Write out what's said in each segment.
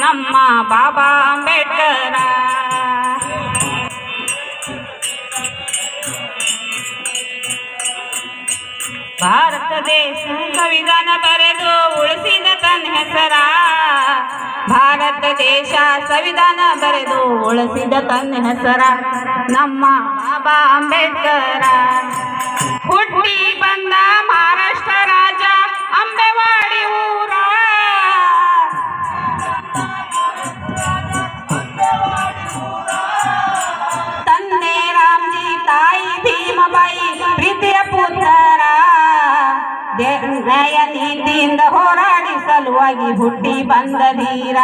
ನಮ್ಮ ಬಾಬಾ ಅಂಬೇಡ್ಕರ. ಭಾರತ ದೇಶ ಸಂವಿಧಾನ ಬರೆದು ಉಳಿಸಿದ ತನ್ನ ಹೆಸರ. ಭಾರತ ದೇಶ ಸಂವಿಧಾನ ಬರೆದು ಉಳಿಸಿದ ತನ್ನ ಹೆಸರ ನಮ್ಮ ಬಾಬಾ ಅಂಬೇಡ್ಕರ. ಹುಟ್ಟಿ ಬಂದ ಮಹಾರಾಷ್ಟ್ರ ರಾಜ ಅಂಬೇವಾಡಿ ಊರ. ತಂದೆ ರಾಮ್ಜಿ ತಾಯಿ ಭೀಮಬಾಯಿ ಪ್ರೀತಿಯ ಪುತ್ರ. ನ್ಯಾಯ ನೀತಿಯಿಂದ ಹೋರಾಡಿ ಸಲುವಾಗಿ ಹುಟ್ಟಿ ಬಂದ ಧೀರ.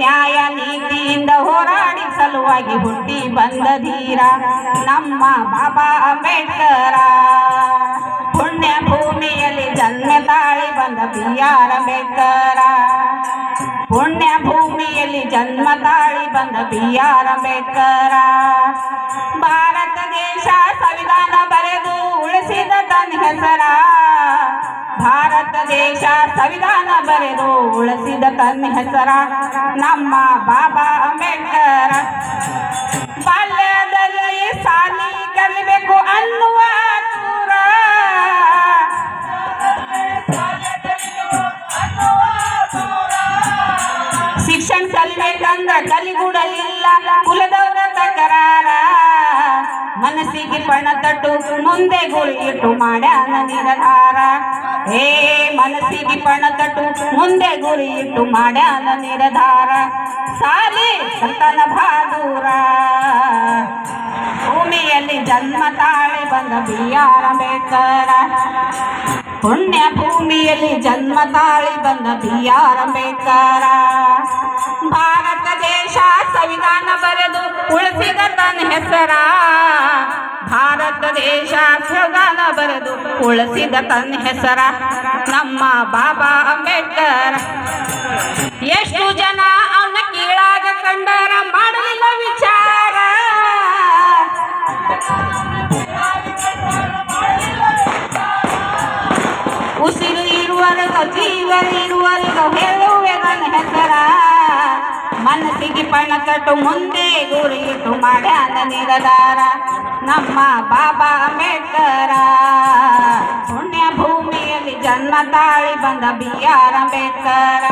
ನ್ಯಾಯ ನೀತಿಯಿಂದ ಹೋರಾಡಿ ಸಲುವಾಗಿ ಹುಟ್ಟಿ ಬಂದ ಧೀರ ನಮ್ಮ ಬಾಬಾ ಅಂಬೇಡ್ಕರ. ಪುಣ್ಯ ಭೂಮಿಯಲ್ಲಿ ಜನ್ಮ ತಾಳಿ ಬಂದ BR ಅಂಬೇಡ್ಕರ. ಪುಣ್ಯ ಭೂಮಿಯಲ್ಲಿ ಜನ್ಮ ತಾಳಿ ಬಂದ BR ಅಂಬೇಡ್ಕರ. ಭಾರತ ದೇಶ ಸಂವಿಧಾನ ಬರೆದು ಉಳಿಸಿದ ತನ್ನ ಹೆಸರ. ಭಾರತ ದೇಶ ಸಂವಿಧಾನ ಬರೆದು ಉಳಿಸಿದ ತನ್ನ ಹೆಸರ ನಮ್ಮ ಬಾಬಾ ಅಂಬೇಡ್ಕರ. ಬಾಲ್ಯದಲ್ಲಿ ಸಾಲಿ ಕಲಿಬೇಕು ಅನ್ನುವ ದೂರ. ಶಿಕ್ಷಣ ಕಲಿಬೇಕಂದ್ರ ಕಲಿಗೂಡಲಿಲ್ಲ ಕುಲದವರ ತಕರಾರ. ಮನಸ್ಸಿಗೆ ಪಣ ತಟ್ಟು ಮುಂದೆ ಗುರಿ ಇಟ್ಟು ಮಾಡ್ಯಾನ ನಿರ್ಧಾರ. ಮನಸ್ಸಿಗೆ ಪಣ ತಟ್ಟು ಮುಂದೆ ಗುರಿ ಇಟ್ಟು ಮಾಡ್ಯಾನ ನಿರ್ಧಾರ. ಸಾಲಿ ಕರ್ತನ ಬಹಾದೂರ. ಭೂಮಿಯಲ್ಲಿ ಜನ್ಮ ತಾಳಿ ಬಂದ BR ಅಂಬೇಡ್ಕರ. ಪುಣ್ಯ ಭೂಮಿಯಲ್ಲಿ ಜನ್ಮ ತಾಳಿ ಬಂದ BR ಅಂಬೇಡ್ಕರ. ಭಾರತ ದೇಶ ಸಂವಿಧಾನ ಬರೆದು ಉಳಿಸಿದ ತನ್ನ ಹೆಸರ. ಭಾರತ ದೇಶ ಸಂವಿಧಾನ ಬರೆದು ಉಳಿಸಿದ ತನ್ನ ಹೆಸರ ನಮ್ಮ ಬಾಬಾ ಅಂಬೇಡ್ಕರ. ಎಷ್ಟು ಜನ ಅವನ ಕೀಳಾಗ ಕಂಡರ ಮಾಡಲಿಲ್ಲ ವಿಚಾರ. ಉಸಿರು ಇರುವರೆಗೂ ಜೀವ ಇರುವರೆಗೂ ಹೇಳುವೆ ನನ್ನ ಹೆಸರ. ಮನಸ್ಸಿಗೆ ಪಣ ತಟ್ಟು ಮುಂದೆ ಗುರಿ ಇಟ್ಟು ಮಾಡ್ಯಾನ ನಿರ್ಧಾರ ನಮ್ಮ ಬಾಬಾ ಅಂಬೇಡ್ಕರ. ಪುಣ್ಯ ಭೂಮಿಯಲ್ಲಿ ಜನ್ಮ ತಾಳಿ ಬಂದ BR ಅಂಬೇಡ್ಕರ.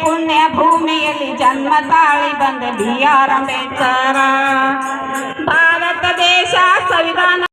ಪುಣ್ಯ ಭೂಮಿಯಲ್ಲಿ ಜನ್ಮ ತಾಳಿ ಬಂದ BR ಅಂಬೇಡ್ಕರ. ಭಾರತ ದೇಶ ಸಂವಿಧಾನ